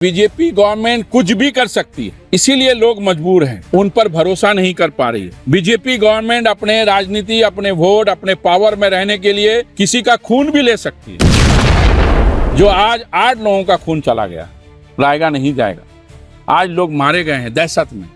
BJP government कुछ भी कर सकती है, इसीलिए लोग मजबूर हैं, उन पर भरोसा नहीं कर पा रही है। बीजेपी गवर्नमेंट अपने राजनीति, अपने वोट, अपने पावर में रहने के लिए किसी का खून भी ले सकती है। जो आज 8 लोगों का खून चला गया, लाएगा नहीं जाएगा। आज लोग मारे गए हैं दहशत में।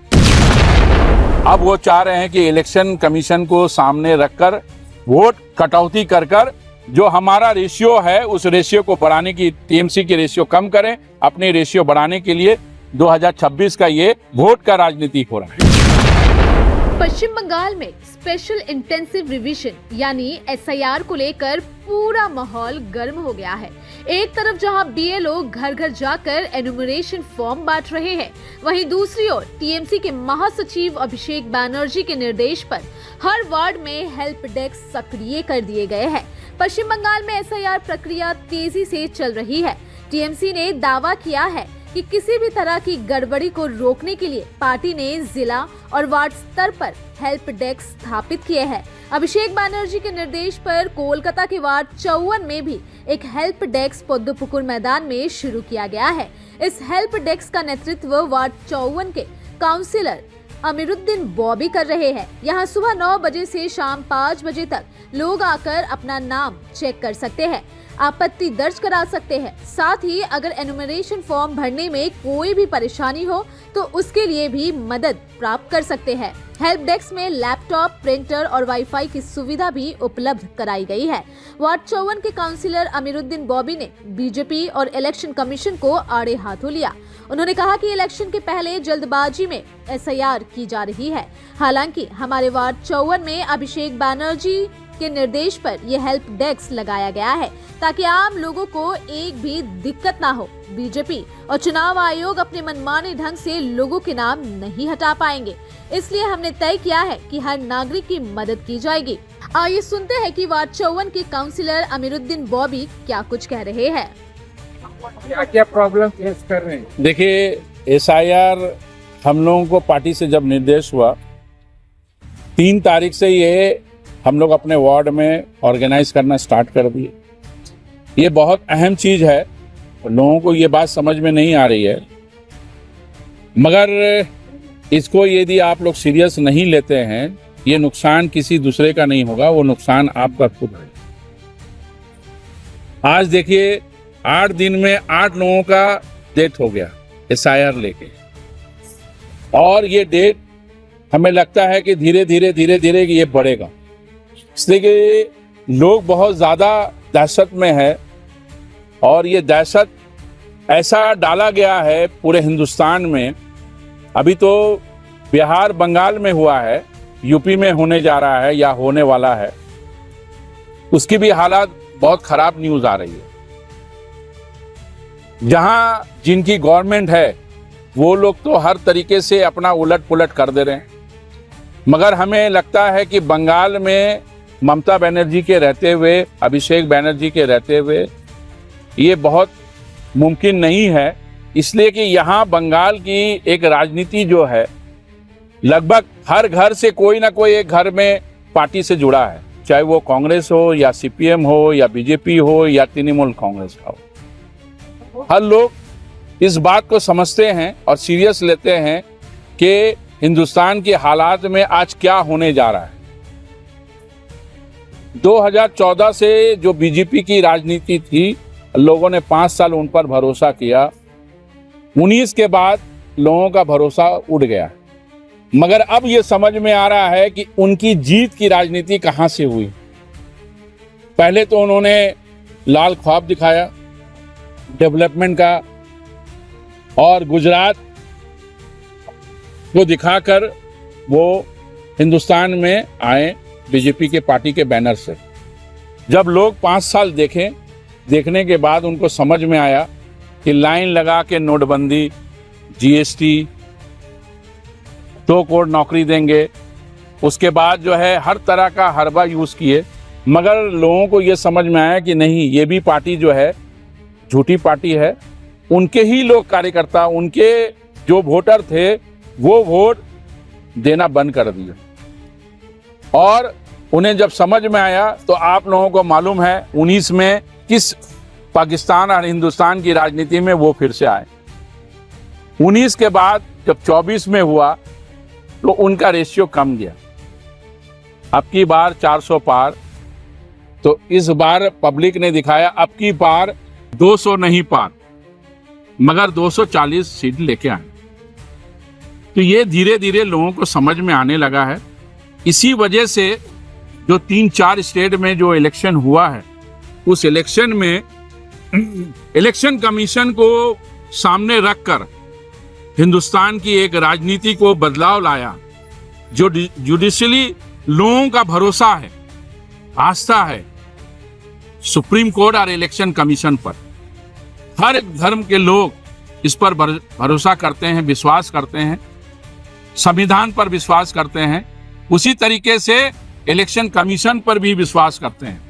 अब वो चाह रहे हैं कि इलेक्शन कमीशन को सामने रखकर वोट कटौती कर जो हमारा रेशियो है उस रेशियो को बढ़ाने की, टीएमसी की रेशियो कम करें, अपनी रेशियो बढ़ाने के लिए 2026 का ये वोट का राजनीति हो रहा है। पश्चिम बंगाल में स्पेशल इंटेंसिव रिवीजन यानी एसआईआर को लेकर पूरा माहौल गर्म हो गया है। एक तरफ जहां बीएलओ घर घर जाकर एनुमरेशन फॉर्म बांट रहे हैं, वहीं दूसरी ओर टीएमसी के महासचिव अभिषेक बैनर्जी के निर्देश पर हर वार्ड में हेल्प डेस्क सक्रिय कर दिए गए हैं। पश्चिम बंगाल में एसआईआर प्रक्रिया तेजी से चल रही है। टीएमसी ने दावा किया है कि किसी भी तरह की गड़बड़ी को रोकने के लिए पार्टी ने जिला और वार्ड स्तर पर हेल्प डेस्क स्थापित किए हैं। अभिषेक बैनर्जी के निर्देश पर कोलकाता के वार्ड 54 में भी एक हेल्प डेस्क पद्मपुकुर मैदान में शुरू किया गया है। इस हेल्प डेस्क का नेतृत्व वार्ड 54 के काउंसिलर अमीरुद्दीन बॉबी कर रहे हैं। यहाँ सुबह 9 बजे से शाम 5 बजे तक लोग आकर अपना नाम चेक कर सकते हैं, आपत्ति दर्ज करा सकते हैं। साथ ही अगर एनुमरेशन फॉर्म भरने में कोई भी परेशानी हो तो उसके लिए भी मदद प्राप्त कर सकते हैं। हेल्प डेस्क में लैपटॉप, प्रिंटर और वाईफाई की सुविधा भी उपलब्ध कराई गई है। वार्ड 54 के काउंसिलर अमीरुद्दीन बॉबी ने बीजेपी और इलेक्शन कमीशन को आड़े हाथों लिया। उन्होंने कहा कि इलेक्शन के पहले जल्दबाजी में एसआईआर की जा रही है। हालांकि हमारे वार्ड 54 में अभिषेक बैनर्जी के निर्देश पर यह हेल्प डेस्क लगाया गया है ताकि आम लोगों को एक भी दिक्कत ना हो। बीजेपी और चुनाव आयोग अपने मनमाने ढंग से लोगों के नाम नहीं हटा पाएंगे, इसलिए हमने तय किया है कि हर नागरिक की मदद की जाएगी। आइए सुनते हैं कि वार्ड 54 के काउंसिलर अमीरुद्दीन बॉबी क्या कुछ कह रहे हैं। क्या प्रॉब्लम फेस कर रहे हैं? देखिए, एसआईआर हम लोगों को पार्टी से जब निर्देश हुआ 3 तारीख से ये हम लोग अपने वार्ड में ऑर्गेनाइज करना स्टार्ट कर दिए। ये बहुत अहम चीज है, लोगों को ये बात समझ में नहीं आ रही है, मगर इसको यदि आप लोग सीरियस नहीं लेते हैं, ये नुकसान किसी दूसरे का नहीं होगा, वो नुकसान आपका खुद है। आज देखिए 8 दिन में 8 लोगों का डेथ हो गया एसआईआर लेके, और ये डेट हमें लगता है कि धीरे धीरे ये बढ़ेगा, इसलिए कि लोग बहुत ज्यादा दहशत में है। और ये दहशत ऐसा डाला गया है पूरे हिंदुस्तान में। अभी तो बिहार बंगाल में हुआ है, यूपी में होने जा रहा है या होने वाला है, उसकी भी हालात बहुत खराब न्यूज आ रही है। जहां जिनकी गवर्नमेंट है वो लोग तो हर तरीके से अपना उलट पुलट कर दे रहे हैं, मगर हमें लगता है कि बंगाल में ममता बनर्जी के रहते हुए, अभिषेक बैनर्जी के रहते हुए ये बहुत मुमकिन नहीं है, इसलिए कि यहाँ बंगाल की एक राजनीति जो है, लगभग हर घर से कोई ना कोई एक घर में पार्टी से जुड़ा है, चाहे वो कांग्रेस हो या सीपीएम हो या बीजेपी हो या तृणमूल कांग्रेस का हो। हर लोग इस बात को समझते हैं और सीरियस लेते हैं कि हिंदुस्तान के हालात में आज क्या होने जा रहा है। 2014 से जो बीजेपी की राजनीति थी, लोगों ने 5 साल उन पर भरोसा किया। 19 के बाद लोगों का भरोसा उड़ गया, मगर अब ये समझ में आ रहा है कि उनकी जीत की राजनीति कहां से हुई। पहले तो उन्होंने लाल ख्वाब दिखाया डेवलपमेंट का, और गुजरात को दिखाकर वो हिंदुस्तान में आए बीजेपी के पार्टी के बैनर से। जब लोग 5 साल देखने के बाद उनको समझ में आया कि लाइन लगा के नोटबंदी, जीएसटी, 2 करोड़ नौकरी देंगे, उसके बाद जो है हर तरह का हरबा यूज किए, मगर लोगों को ये समझ में आया कि नहीं, ये भी पार्टी जो है झूठी पार्टी है। उनके ही लोग कार्यकर्ता, उनके जो वोटर थे वो वोट देना बंद कर दिए, और उन्हें जब समझ में आया तो आप लोगों को मालूम है 19 में किस पाकिस्तान और हिंदुस्तान की राजनीति में वो फिर से आए। 19 के बाद जब 24 में हुआ तो उनका रेशियो कम गया। अब की बार 400 पार, तो इस बार पब्लिक ने दिखाया अब की बार 200 नहीं पार, मगर 240 सीट लेके आए। तो ये धीरे धीरे लोगों को समझ में आने लगा है। इसी वजह से जो 3-4 स्टेट में जो इलेक्शन हुआ है, उस इलेक्शन में इलेक्शन कमीशन को सामने रखकर हिंदुस्तान की एक राजनीति को बदलाव लाया। जो जुडिशली लोगों का भरोसा है, आस्था है सुप्रीम कोर्ट और इलेक्शन कमीशन पर। हर धर्म के लोग इस पर भरोसा करते हैं, विश्वास करते हैं, संविधान पर विश्वास करते हैं। उसी तरीके से इलेक्शन कमीशन पर भी विश्वास करते हैं।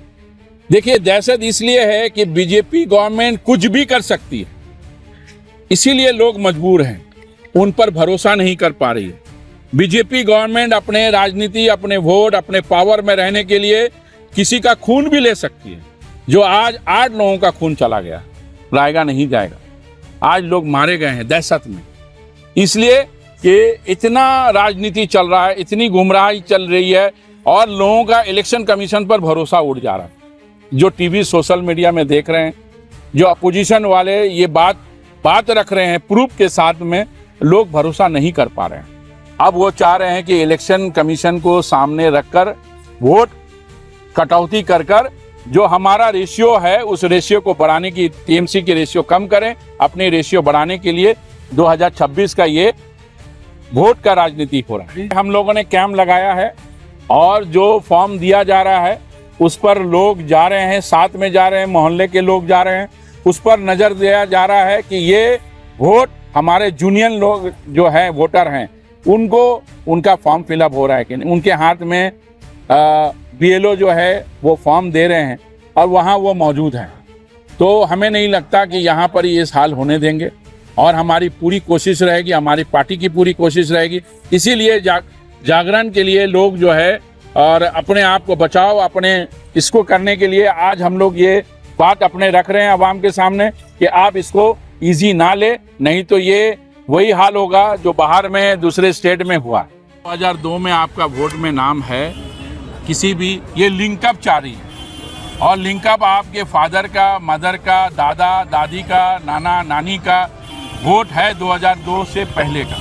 देखिए, दहशत इसलिए है कि बीजेपी गवर्नमेंट कुछ भी कर सकती है, इसीलिए लोग मजबूर हैं, उन पर भरोसा नहीं कर पा रही है। बीजेपी गवर्नमेंट अपने राजनीति, अपने वोट, अपने पावर में रहने के लिए किसी का खून भी ले सकती है। जो आज 8 लोगों का खून चला गया, लाएगा नहीं जाएगा। आज लोग मारे गए हैं दहशत में, इसलिए कि इतना राजनीति चल रहा है, इतनी गुमराही चल रही है और लोगों का इलेक्शन कमीशन पर भरोसा उड़ जा रहा है। जो टीवी सोशल मीडिया में देख रहे हैं, जो अपोजिशन वाले ये बात रख रहे हैं प्रूफ के साथ में, लोग भरोसा नहीं कर पा रहे हैं। अब वो चाह रहे हैं कि इलेक्शन कमीशन को सामने रखकर वोट कटौती कर जो हमारा रेशियो है उस रेशियो को बढ़ाने की, टीएमसी की रेशियो कम करें, अपनी रेशियो बढ़ाने के लिए 2026 का ये वोट का राजनीति हो रहा है। हम लोगों ने कैंप लगाया है और जो फॉर्म दिया जा रहा है उस पर लोग जा रहे हैं, साथ में जा रहे हैं, मोहल्ले के लोग जा रहे हैं। उस पर नजर दिया जा रहा है कि ये वोट हमारे जूनियर लोग जो हैं, वोटर हैं, उनको उनका फॉर्म फिलअप हो रहा है कि नहीं। उनके हाथ में बीएलओ जो है वो फॉर्म दे रहे हैं और वहाँ वो मौजूद हैं। तो हमें नहीं लगता कि यहाँ पर ये हाल होने देंगे और हमारी पूरी कोशिश रहेगी, हमारी पार्टी की पूरी कोशिश रहेगी। इसीलिए जागरण के लिए लोग जो है और अपने आप को बचाओ, अपने इसको करने के लिए आज हम लोग ये बात अपने रख रहे हैं आवाम के सामने कि आप इसको इजी ना ले, नहीं तो ये वही हाल होगा जो बाहर में दूसरे स्टेट में हुआ। 2002 में आपका वोट में नाम है किसी भी, ये लिंकअप चाह रही है और लिंकअप आपके फादर का, मदर का, दादा दादी का, नाना नानी का वोट है 2002 से पहले का।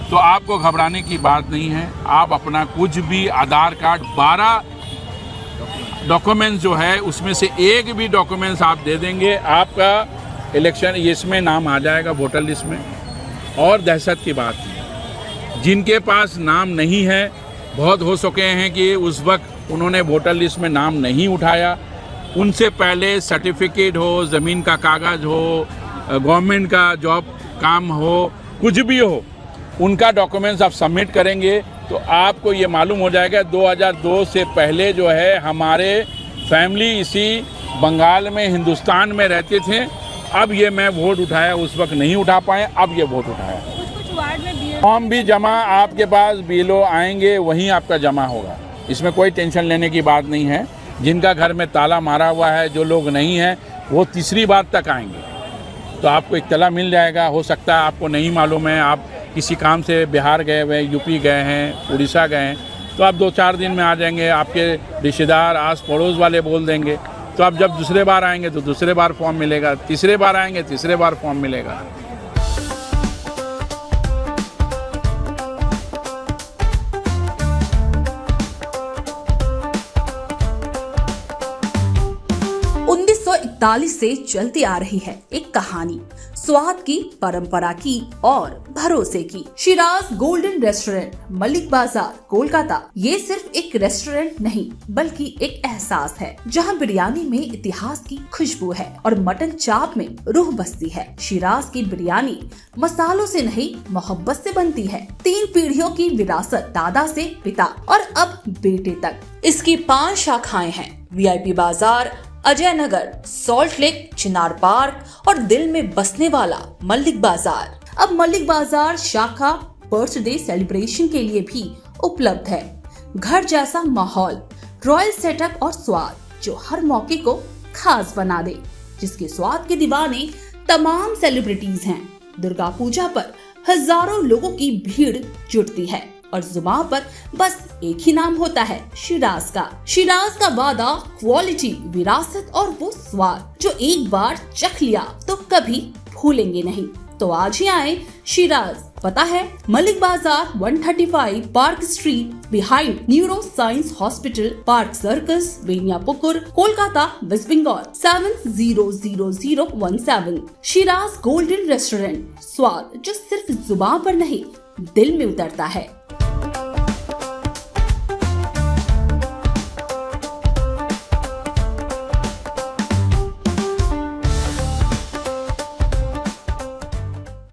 तो आपको घबराने की बात नहीं है। आप अपना कुछ भी आधार कार्ड 12 डॉक्यूमेंट्स जो है उसमें से एक भी डॉक्यूमेंट्स आप दे देंगे, आपका इलेक्शन इसमें नाम आ जाएगा वोटर लिस्ट में। और दहशत की बात नहीं, जिनके पास नाम नहीं है, बहुत हो सके हैं कि उस वक्त उन्होंने वोटर लिस्ट में नाम नहीं उठाया, उनसे पहले सर्टिफिकेट हो, ज़मीन का कागज़ हो, गवर्नमेंट का जॉब काम हो, कुछ भी हो, उनका डॉक्यूमेंट्स आप सबमिट करेंगे तो आपको ये मालूम हो जाएगा 2002 से पहले जो है हमारे फैमिली इसी बंगाल में, हिंदुस्तान में रहते थे। अब ये मैं वोट उठाया, उस वक्त नहीं उठा पाए, अब ये वोट उठाया। कुछ वार्ड में फॉर्म भी जमा आपके पास बीएलओ आएंगे, वहीं आपका जमा होगा। इसमें कोई टेंशन लेने की बात नहीं है। जिनका घर में ताला मारा हुआ है, जो लोग नहीं हैं, वो तीसरी बार तक आएंगे तो आपको इत्तला मिल जाएगा। हो सकता है आपको नहीं मालूम है, आप किसी काम से बिहार गए हुए, यूपी गए हैं, उड़ीसा गए हैं, तो आप 2-4 दिन में आ जाएंगे। आपके रिश्तेदार, आस पड़ोस वाले बोल देंगे, तो आप जब दूसरे बार आएंगे तो दूसरे बार फॉर्म मिलेगा, तीसरे बार आएंगे तीसरे बार फॉर्म मिलेगा। से चलती आ रही है एक कहानी, स्वाद की, परंपरा की और भरोसे की। शिराज गोल्डन रेस्टोरेंट, मलिक बाजार, कोलकाता। ये सिर्फ एक रेस्टोरेंट नहीं बल्कि एक एहसास है, जहां बिरयानी में इतिहास की खुशबू है और मटन चाप में रूह बसती है। शिराज की बिरयानी मसालों से नहीं, मोहब्बत से बनती है। 3 पीढ़ियों की विरासत, दादा से पिता और अब बेटे तक। इसकी 5 शाखाएं हैं, वीआईपी बाजार, अजय नगर, सॉल्ट लेक, चिनार पार्क और दिल में बसने वाला मलिक बाजार। अब मलिक बाजार शाखा बर्थडे सेलिब्रेशन के लिए भी उपलब्ध है। घर जैसा माहौल, रॉयल सेटअप और स्वाद जो हर मौके को खास बना दे, जिसके स्वाद के दीवाने तमाम सेलिब्रिटीज हैं। दुर्गा पूजा पर हजारों लोगों की भीड़ जुटती है और जुबान पर बस एक ही नाम होता है, शिराज का। शिराज का वादा, क्वालिटी, विरासत और वो स्वाद जो एक बार चख लिया तो कभी भूलेंगे नहीं। तो आज ही आए शिराज। पता है Mullick Bazar 135 Park Street behind Neuroscience Hospital, Park Circus, Beniapukur, Kolkata, West Bengal 700017। Shiraz Golden Restaurant, स्वाद जो सिर्फ जुबान पर नहीं दिल में उतरता है।